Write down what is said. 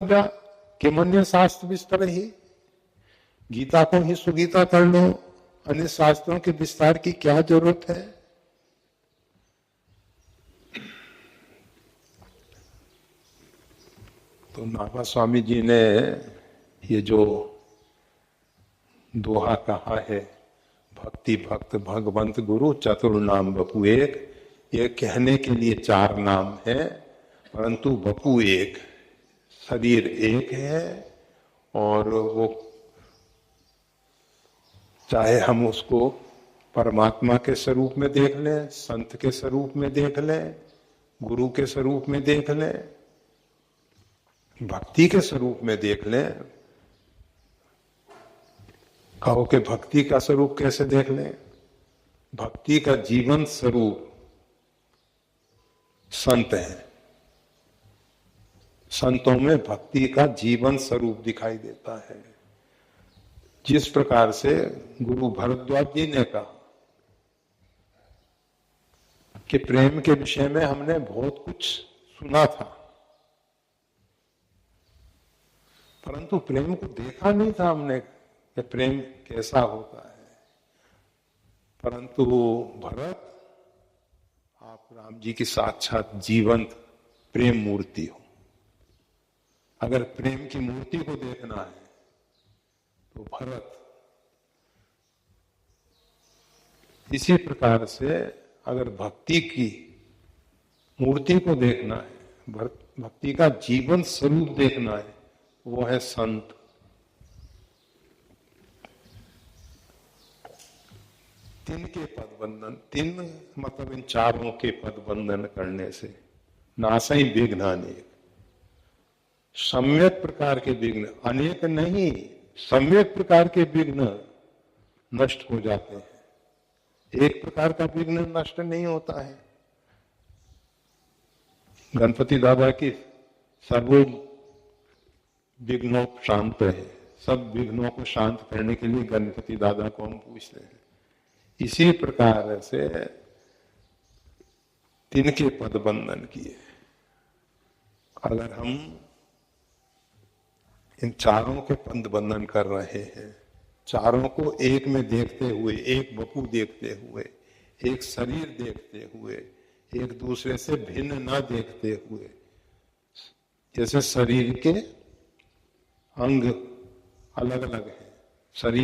किमन्य शास्त्र विस्तार ही, गीता को ही सुगीता कर लो, अन्य शास्त्रों के विस्तार की क्या जरूरत है। तो नाभा स्वामी जी ने ये जो दोहा कहा है, भक्ति भक्त भगवंत गुरु चतुर नाम बपू एक, ये कहने के लिए चार नाम है, परंतु बपू एक, शरीर एक है। और वो चाहे हम उसको परमात्मा के स्वरूप में देख लें, संत के स्वरूप में देख लें, गुरु के स्वरूप में देख लें, भक्ति के स्वरूप में देख लें। कहो कि भक्ति का स्वरूप कैसे देख लें? भक्ति का जीवन स्वरूप संत है। संतों में भक्ति का जीवन स्वरूप दिखाई देता है। जिस प्रकार से गुरु भरद्वाज जी ने कहा कि प्रेम के विषय में हमने बहुत कुछ सुना था, परंतु प्रेम को देखा नहीं था हमने कि प्रेम कैसा होता है। परंतु भरत, आप राम जी की साक्षात जीवंत प्रेम मूर्ति हो। अगर प्रेम की मूर्ति को देखना है तो भरत। इसी प्रकार से अगर भक्ति की मूर्ति को देखना है, भक्ति का जीवन स्वरूप देखना है, वो है संत। तीन के पद बंधन, तीन मतलब इन चारों के पद बंधन करने से नासई विघ्न अनेक, सम्यक प्रकार के विघ्न, अनेक नहीं, सम्यक प्रकार के विघ्न नष्ट हो जाते हैं। एक प्रकार का विघ्न नष्ट नहीं होता है। गणपति दादा की सर्व विघ्नों शांत है, सब विघ्नों को शांत करने के लिए गणपति दादा को हम पूछते हैं। इसी प्रकार से तिनके पद बंधन किए। अगर हम इन चारों के पद बंधन कर रहे हैं, चारों को एक में देखते हुए, एक बपू देखते हुए, एक शरीर देखते हुए, एक दूसरे से भिन्न न देखते हुए, जैसे शरीर के अंग अलग अलग हैं, शरीर